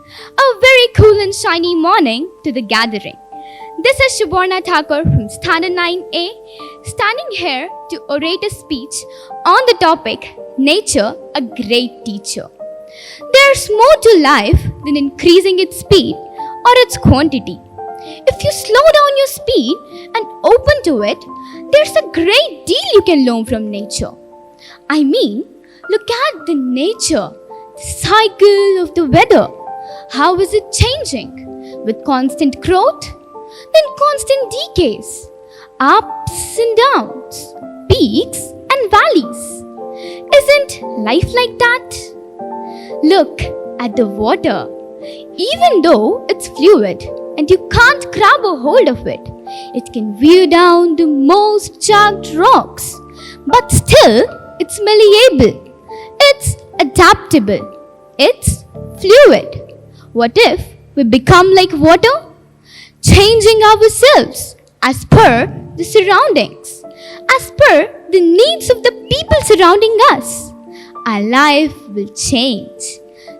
A very cool and shiny morning to the gathering. This is Shubarna Thakur from Standard 9A, standing here to orate a speech on the topic, Nature, a Great Teacher. There's more to life than increasing its speed or its quantity. If you slow down your speed and open to it, there's a great deal you can learn from nature. I mean, look at the nature, the cycle of the weather. How is it changing? With constant growth, then constant decays, ups and downs, peaks and valleys. Isn't life like that? Look at the water. Even though it's fluid and you can't grab a hold of it, it can wear down the most jagged rocks. But still, it's malleable. It's adaptable. It's fluid. What if we become like water? Changing ourselves as per the surroundings, as per the needs of the people surrounding us. Our life will change.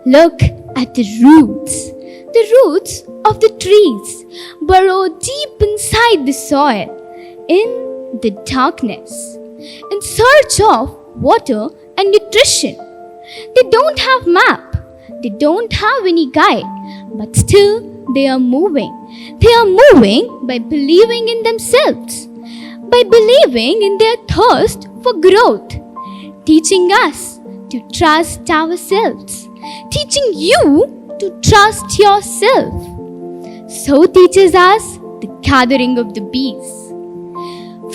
Look at the roots. The roots of the trees burrow deep inside the soil, in the darkness, in search of water and nutrition. They don't have map. They don't have any guide, but still they are moving. They are moving by believing in themselves, by believing in their thirst for growth, teaching us to trust ourselves, teaching you to trust yourself. So teaches us the gathering of the bees,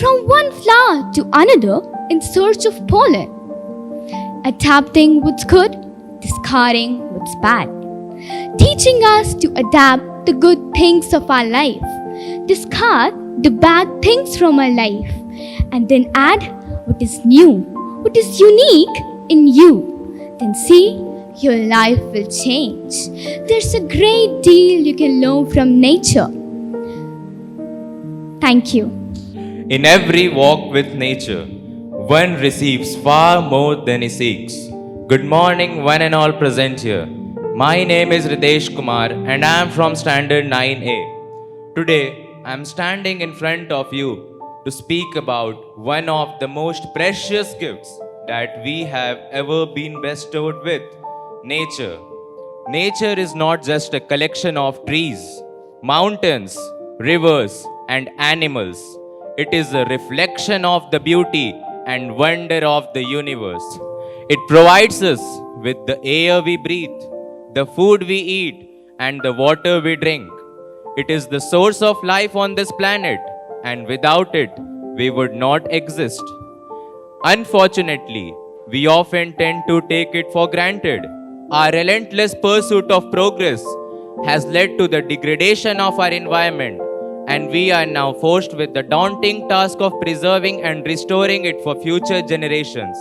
from one flower to another in search of pollen, adapting what's good, discarding what's bad, teaching us to adapt the good things of our life, discard the bad things from our life, and then add what is new, what is unique in you. Then see, your life will change. There's a great deal you can learn from nature. Thank you. In every walk with nature, one receives far more than he seeks. Good morning, one and all present here. My name is Ridesh Kumar and I am from Standard 9A. Today, I am standing in front of you to speak about one of the most precious gifts that we have ever been bestowed with, nature. Nature is not just a collection of trees, mountains, rivers, and animals. It is a reflection of the beauty and wonder of the universe. It provides us with the air we breathe, the food we eat, and the water we drink. It is the source of life on this planet, and without it, we would not exist. Unfortunately, we often tend to take it for granted. Our relentless pursuit of progress has led to the degradation of our environment, and we are now forced with the daunting task of preserving and restoring it for future generations.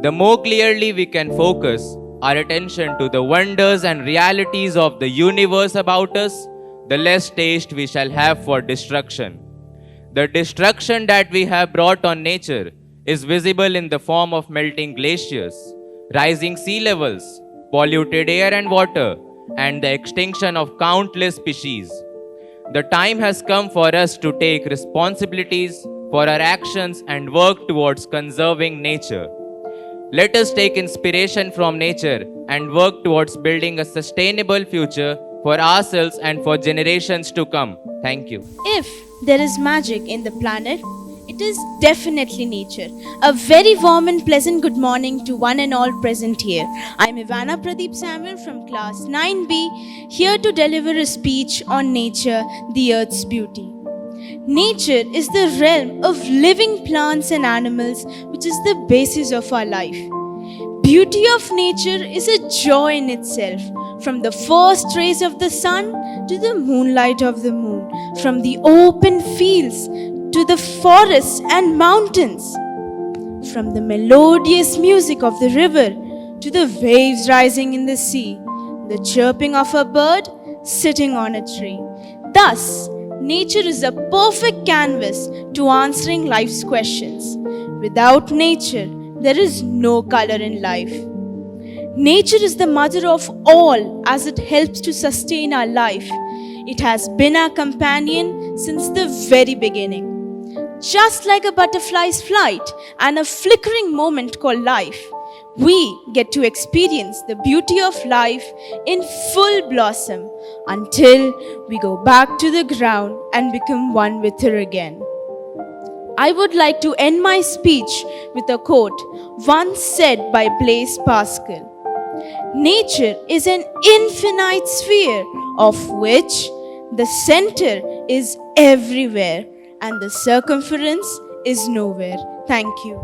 The more clearly we can focus our attention to the wonders and realities of the universe about us, the less taste we shall have for destruction. The destruction that we have brought on nature is visible in the form of melting glaciers, rising sea levels, polluted air and water, and the extinction of countless species. The time has come for us to take responsibilities for our actions and work towards conserving nature. Let us take inspiration from nature and work towards building a sustainable future for ourselves and for generations to come. Thank you. If there is magic in the planet, it is definitely nature. A very warm and pleasant good morning to one and all present here. I am Ivana Pradeep Samuel from class 9B, here to deliver a speech on nature, the earth's beauty. Nature is the realm of living plants and animals, which is the basis of our life. Beauty of nature is a joy in itself, from the first rays of the sun to the moonlight of the moon, from the open fields to the forests and mountains, from the melodious music of the river to the waves rising in the sea, the chirping of a bird sitting on a tree. Thus, nature is a perfect canvas to answering life's questions. Without nature, there is no color in life. Nature is the mother of all as it helps to sustain our life. It has been our companion since the very beginning. Just like a butterfly's flight and a flickering moment called life, we get to experience the beauty of life in full blossom until we go back to the ground and become one with her again. I would like to end my speech with a quote once said by Blaise Pascal. Nature is an infinite sphere of which the center is everywhere and the circumference is nowhere. Thank you.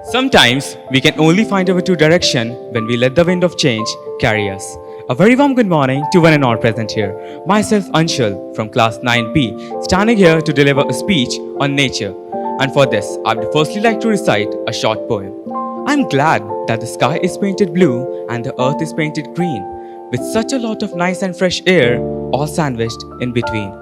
Sometimes we can only find our true direction when we let the wind of change carry us. A very warm good morning to one and all present here. Myself Anshul from class 9B, standing here to deliver a speech on nature. And for this, I would firstly like to recite a short poem. I'm glad that the sky is painted blue and the earth is painted green, with such a lot of nice and fresh air all sandwiched in between.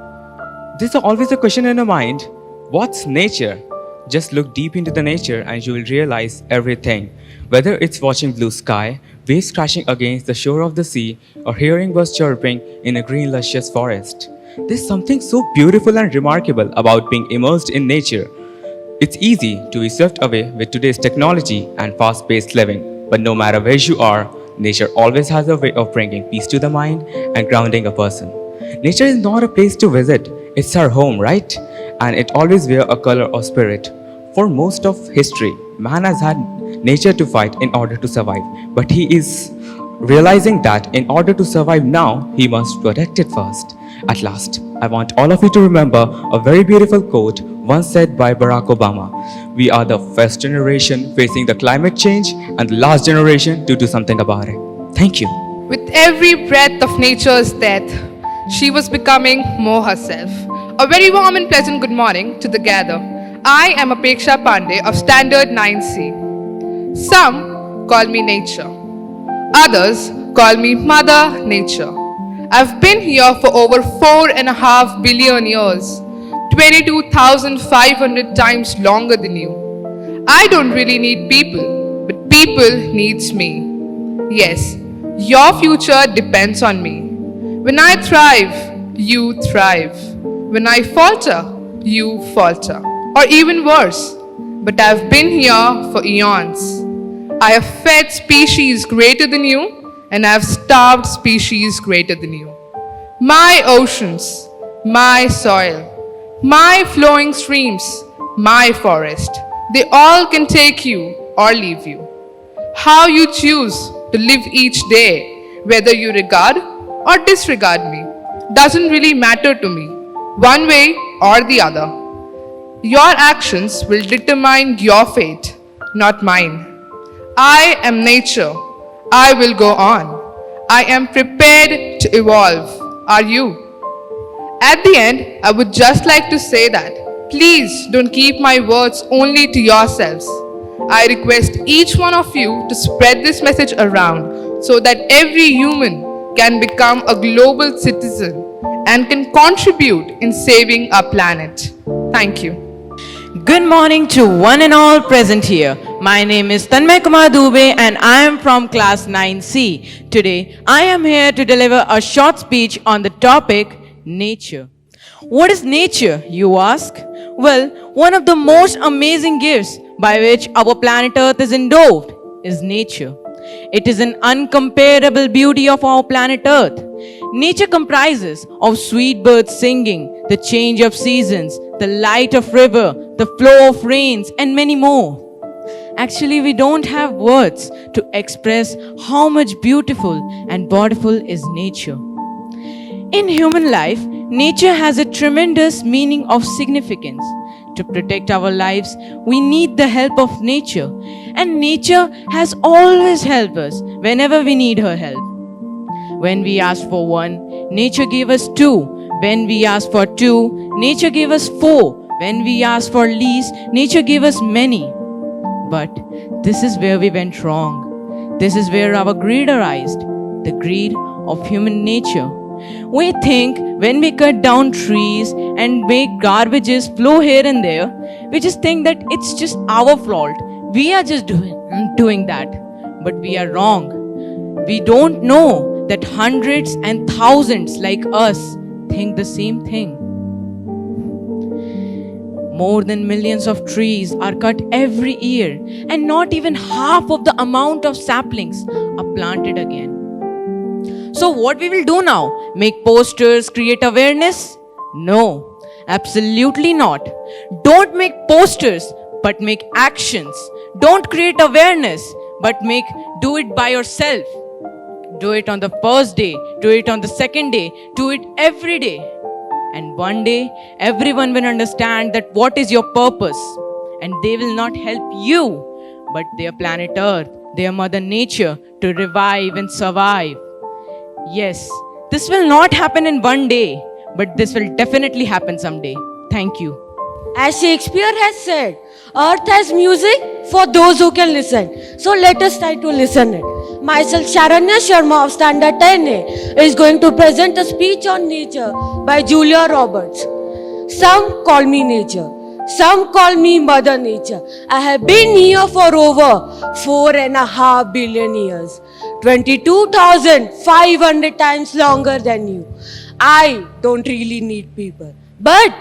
There's always a question in our mind, what's nature? Just look deep into the nature and you will realize everything. Whether it's watching blue sky, waves crashing against the shore of the sea, or hearing birds chirping in a green luscious forest. There's something so beautiful and remarkable about being immersed in nature. It's easy to be swept away with today's technology and fast-paced living, but no matter where you are, nature always has a way of bringing peace to the mind and grounding a person. Nature is not a place to visit, it's our home, right? And it always wears a color of spirit. For most of history, man has had nature to fight in order to survive, but he is realizing that in order to survive now, he must protect it first. At last, I want all of you to remember a very beautiful quote once said by Barack Obama. We are the first generation facing the climate change and the last generation to do something about it. Thank you. With every breath of nature's death, she was becoming more herself. A very warm and pleasant good morning to the gather. I am Apeksha Pandey of Standard 9C. Some call me nature. Others call me Mother Nature. I've been here for over 4.5 billion years, 22,500 times longer than you. I don't really need people, but people needs me. Yes, your future depends on me. When I thrive, you thrive. When I falter, you falter. Or even worse, but I've been here for eons. I have fed species greater than you, and I have starved species greater than you. My oceans, my soil, my flowing streams, my forest, they all can take you or leave you. How you choose to live each day, whether you regard or disregard me, doesn't really matter to me, one way or the other. Your actions will determine your fate, not mine. I am nature. I will go on. I am prepared to evolve. Are you? At the end, I would just like to say that please don't keep my words only to yourselves. I request each one of you to spread this message around so that every human can become a global citizen and can contribute in saving our planet. Thank you. Good morning to one and all present here. My name is Tanmay Kumar Dubey and I am from class 9C. Today, I am here to deliver a short speech on the topic nature. What is nature, you ask? Well, one of the most amazing gifts by which our planet Earth is endowed is nature. It is an uncomparable beauty of our planet Earth. Nature comprises of sweet birds singing, the change of seasons, the light of river, the flow of rains, and many more. Actually, we don't have words to express how much beautiful and bountiful is nature. In human life, nature has a tremendous meaning of significance. To protect our lives, we need the help of nature, and nature has always helped us whenever we need her help. When we asked for one, nature gave us two. When we asked for two, nature gave us four. When we asked for least, nature gave us many. But this is where we went wrong. This is where our greed arised, the greed of human nature. We think when we cut down trees and make garbages flow here and there, we just think that it's just our fault. We are just doing that. but we are wrong. We don't know that hundreds and thousands like us think the same thing. More than millions of trees are cut every year, and not even half of the amount of saplings are planted again. So what we will do now? Make posters, create awareness? No, absolutely not. Don't make posters, but make actions. Don't create awareness, but do it by yourself. Do it on the first day, do it on the second day, do it every day. And one day, everyone will understand that what is your purpose. And they will not help you, but their planet Earth, their Mother Nature, to revive and survive. Yes, this will not happen in one day, but this will definitely happen someday. Thank you. As Shakespeare has said, earth has music for those who can listen. So let us try to listen it. Myself, Sharanya Sharma of Standard 10A, is going to present a speech on nature by Julia Roberts. Some call me nature. Some call me Mother Nature. I have been here for over 4.5 billion years. 22,500 times longer than you. I don't really need people, but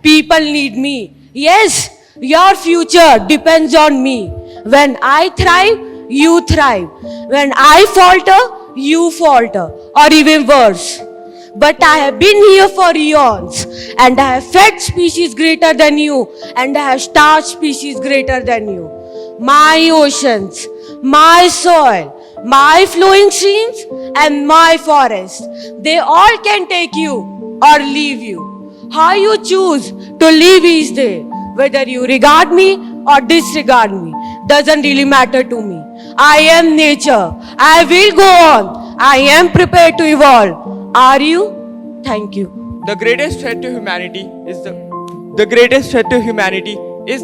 people need me. Yes, your future depends on me. When I thrive, you thrive. When I falter, you falter, or even worse. But I have been here for eons, and I have fed species greater than you, and I have starved species greater than you. My oceans, my soil, my flowing streams, and my forests, they all can take you or leave you. How you choose to live each day, whether you regard me or disregard me, doesn't really matter to me. I am nature. I will go on. I am prepared to evolve. Are you? Thank you. The greatest threat to humanity is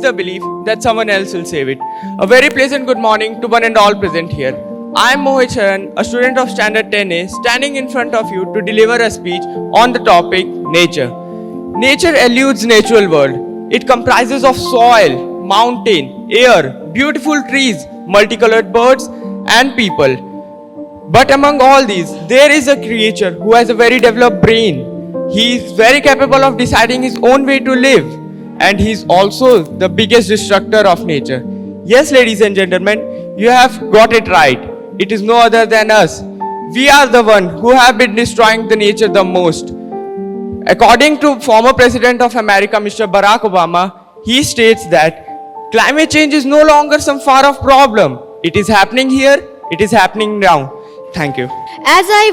the belief that someone else will save it. A very pleasant good morning to one and all present here. I am Mohit Sharan, a student of Standard 10A, standing in front of you to deliver a speech on the topic nature. Nature eludes natural world. It comprises of soil, mountain, air, beautiful trees, multicolored birds, and people. But among all these, there is a creature who has a very developed brain. He is very capable of deciding his own way to live, and he is also the biggest destructor of nature. Yes, ladies and gentlemen, you have got it right. It is no other than us. We are the one who have been destroying the nature the most. According to former President of America, Mr. Barack Obama, he states that climate change is no longer some far off problem. It is happening here, it is happening now. Thank you. As I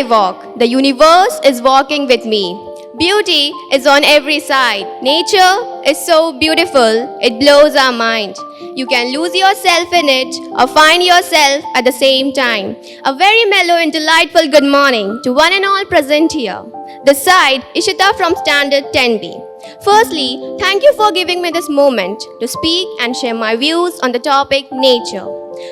walk, the universe is walking with me. Beauty is on every side. Nature is so beautiful, it blows our mind. You can lose yourself in it or find yourself at the same time. A very mellow and delightful good morning to one and all present here. This side, Ishita from Standard 10B. Firstly, thank you for giving me this moment to speak and share my views on the topic nature.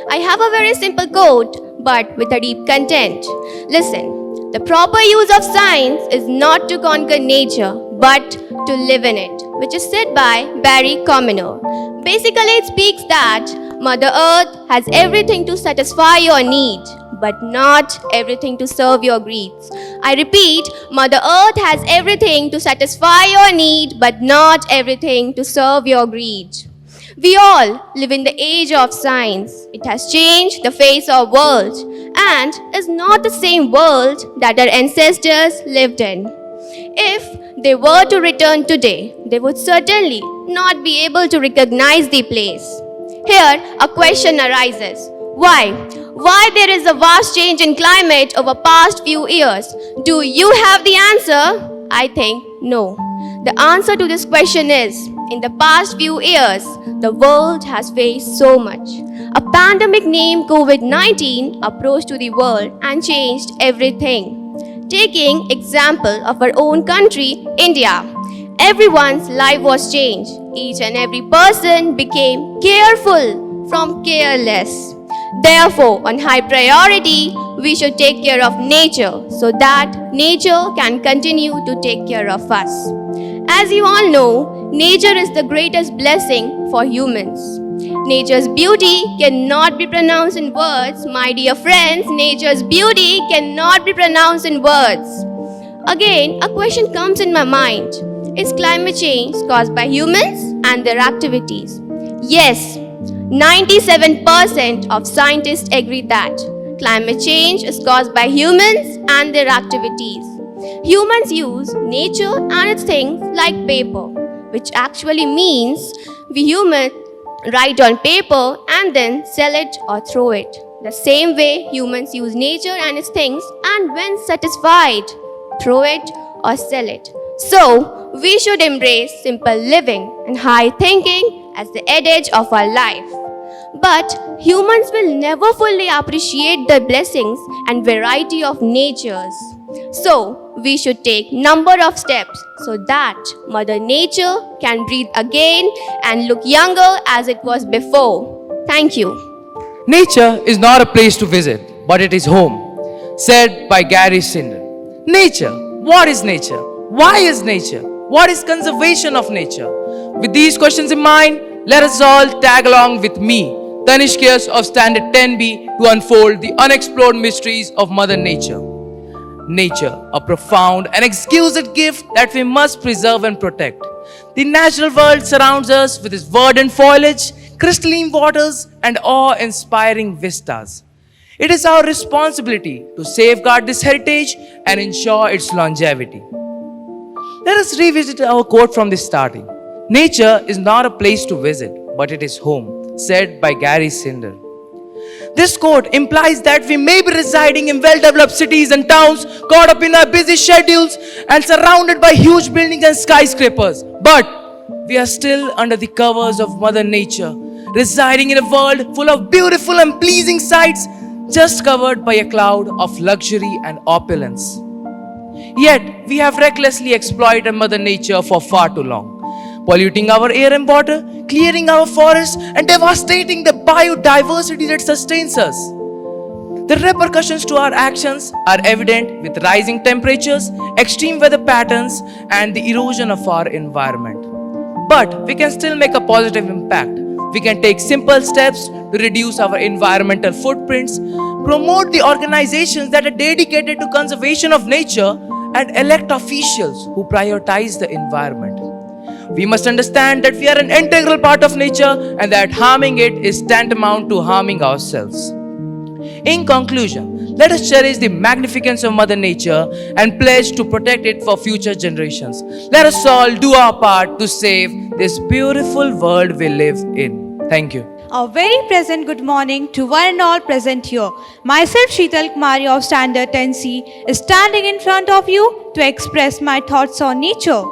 I have a very simple quote, but with a deep content. Listen. The proper use of science is not to conquer nature, but to live in it, which is said by Barry Commoner. Basically, it speaks that Mother Earth has everything to satisfy your need, but not everything to serve your greeds. I repeat, Mother Earth has everything to satisfy your need, but not everything to serve your greed. We all live in the age of science. It has changed the face of the world and is not the same world that our ancestors lived in. If they were to return today, they would certainly not be able to recognize the place. Here, a question arises. Why? Why there is a vast change in climate over past few years? Do you have the answer? I think no. The answer to this question is, in the past few years, the world has faced so much. A pandemic named COVID-19 approached to the world and changed everything. Taking example of our own country, India, everyone's life was changed. Each and every person became careful from careless. Therefore, on high priority, we should take care of nature so that nature can continue to take care of us. As you all know, nature is the greatest blessing for humans. Nature's beauty cannot be pronounced in words. My dear friends, nature's beauty cannot be pronounced in words. Again, a question comes in my mind. Is climate change caused by humans and their activities? Yes, 97% of scientists agree that climate change is caused by humans and their activities. Humans use nature and its things like paper, which actually means we humans write on paper and then sell it or throw it. The same way humans use nature and its things, and when satisfied, throw it or sell it. So, we should embrace simple living and high thinking as the adage of our life. But humans will never fully appreciate the blessings and variety of natures. So, we should take number of steps so that Mother Nature can breathe again and look younger as it was before. Thank you. Nature is not a place to visit, but it is home. Said by Gary Sinder. Nature. What is nature? Why is nature? What is conservation of nature? With these questions in mind, let us all tag along with me, Tanishkias of Standard 10B, to unfold the unexplored mysteries of Mother Nature. Nature, a profound and exquisite gift that we must preserve and protect. The natural world surrounds us with its verdant foliage, crystalline waters, and awe-inspiring vistas. It is our responsibility to safeguard this heritage and ensure its longevity. Let us revisit our quote from the starting. Nature is not a place to visit, but it is home, said by Gary Sinder. This quote implies that we may be residing in well-developed cities and towns, caught up in our busy schedules and surrounded by huge buildings and skyscrapers. But we are still under the covers of Mother Nature, residing in a world full of beautiful and pleasing sights, just covered by a cloud of luxury and opulence. Yet, we have recklessly exploited Mother Nature for far too long, polluting our air and water, clearing our forests, and devastating the biodiversity that sustains us. The repercussions to our actions are evident with rising temperatures, extreme weather patterns, and the erosion of our environment. But we can still make a positive impact. We can take simple steps to reduce our environmental footprints, promote the organizations that are dedicated to conservation of nature, and elect officials who prioritize the environment. We must understand that we are an integral part of nature and that harming it is tantamount to harming ourselves. In conclusion, let us cherish the magnificence of Mother Nature and pledge to protect it for future generations. Let us all do our part to save this beautiful world we live in. Thank you. A very pleasant good morning to one and all present here. Myself, Sheetal Kumari of Standard 10C, is standing in front of you to express my thoughts on nature.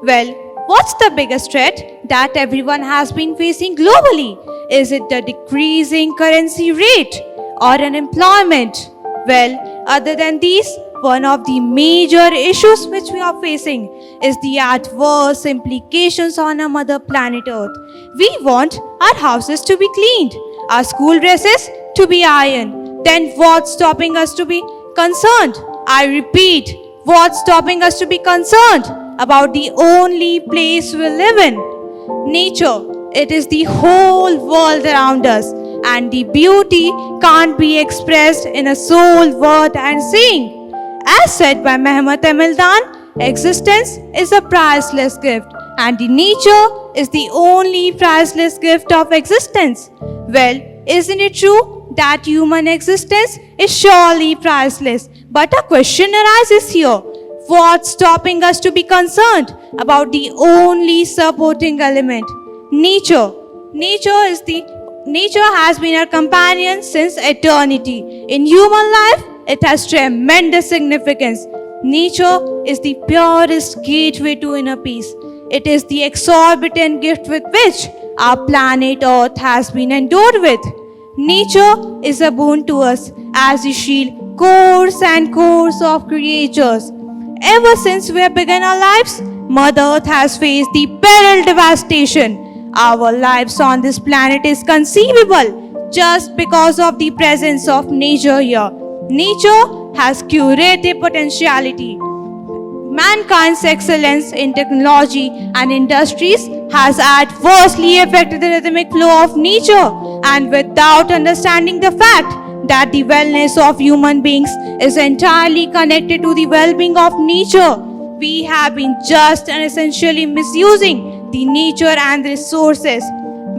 Well, what's the biggest threat that everyone has been facing globally? Is it the decreasing currency rate or unemployment? Well, other than these, one of the major issues which we are facing is the adverse implications on our mother planet Earth. We want our houses to be cleaned, our school dresses to be ironed. Then what's stopping us to be concerned? I repeat, what's stopping us to be concerned about the only place we live in? Nature. It is the whole world around us, and the beauty can't be expressed in a sole word and saying. As said by Mehmet Emildan, existence is a priceless gift, and the nature is the only priceless gift of existence. Well, isn't it true that human existence is surely priceless? But a question arises here. What's stopping us to be concerned about the only supporting element? Nature. Nature has been our companion since eternity. In human life, it has tremendous significance. Nature is the purest gateway to inner peace. It is the exorbitant gift with which our planet Earth has been endowed with. Nature is a boon to us as we shield cores and cores of creatures. Ever since we have begun our lives, Mother Earth has faced the peril devastation. Our lives on this planet is conceivable just because of the presence of nature here. Nature has curative potentiality. Mankind's excellence in technology and industries has adversely affected the rhythmic flow of nature, and without understanding the fact that the wellness of human beings is entirely connected to the well-being of nature, we have been just and essentially misusing the nature and the resources.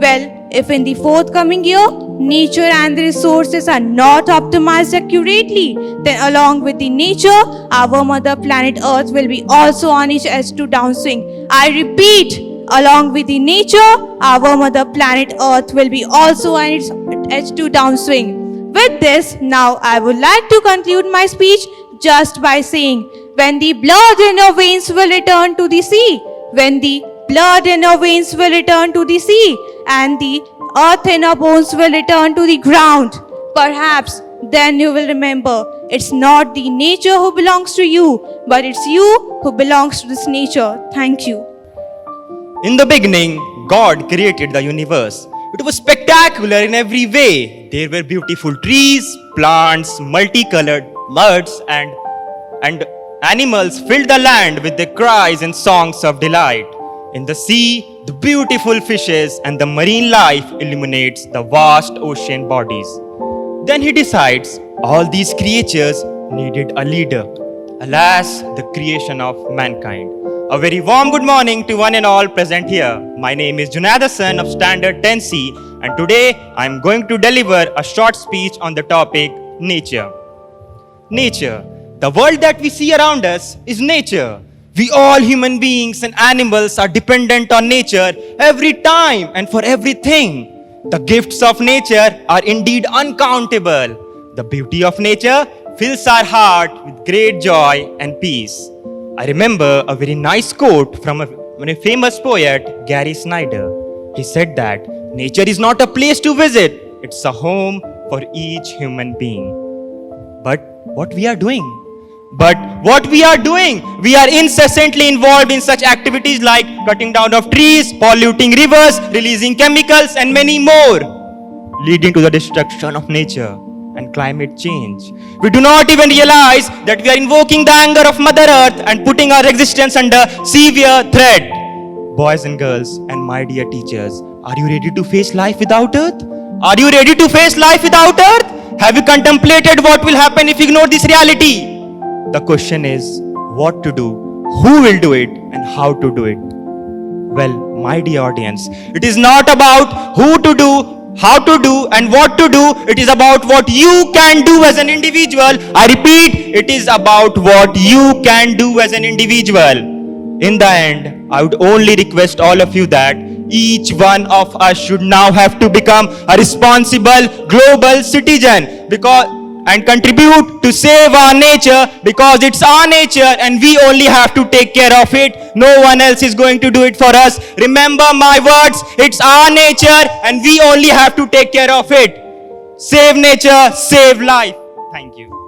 Well, if in the forthcoming year, nature and the resources are not optimized accurately, then along with the nature, our mother planet Earth will be also on its edge to downswing. I repeat, along with the nature, our mother planet Earth will be also on its edge to downswing. With this, now I would like to conclude my speech just by saying, when the blood in your veins will return to the sea, when the blood in your veins will return to the sea, and the earth in your bones will return to the ground, perhaps then you will remember it's not the nature who belongs to you, but it's you who belongs to this nature. Thank you. In the beginning, God created the universe. It was spectacular in every way. There were beautiful trees, plants, multicolored birds, and animals filled the land with their cries and songs of delight. In the sea, the beautiful fishes and the marine life illuminates the vast ocean bodies. Then he decides all these creatures needed a leader. Alas, the creation of mankind. A very warm good morning to one and all present here. My name is Junaid Hassan of Standard 10C, and today I am going to deliver a short speech on the topic nature. Nature. The world that we see around us is nature. We all human beings and animals are dependent on nature every time and for everything. The gifts of nature are indeed uncountable. The beauty of nature fills our heart with great joy and peace. I remember a very nice quote from a famous poet, Gary Snyder. He said that nature is not a place to visit, it's a home for each human being. But what we are doing? We are incessantly involved in such activities like cutting down of trees, polluting rivers, releasing chemicals, and many more, leading to the destruction of nature and climate change. We do not even realize that we are invoking the anger of Mother Earth and putting our existence under severe threat. Boys and girls, and my dear teachers, are you ready to face life without Earth? Are you ready to face life without Earth? Have you contemplated what will happen if you ignore this reality? The question is, what to do, who will do it, and how to do it? Well, my dear audience, it is not about who to do, how to do, and what to do. It is about what you can do as an individual. I repeat, it is about what you can do as an individual. In the end, I would only request all of you that each one of us should now have to become a responsible global citizen and contribute to save our nature, because it's our nature and we only have to take care of it. No one else is going to do it for us. Remember my words, it's our nature and we only have to take care of it. Save nature, save life. Thank you.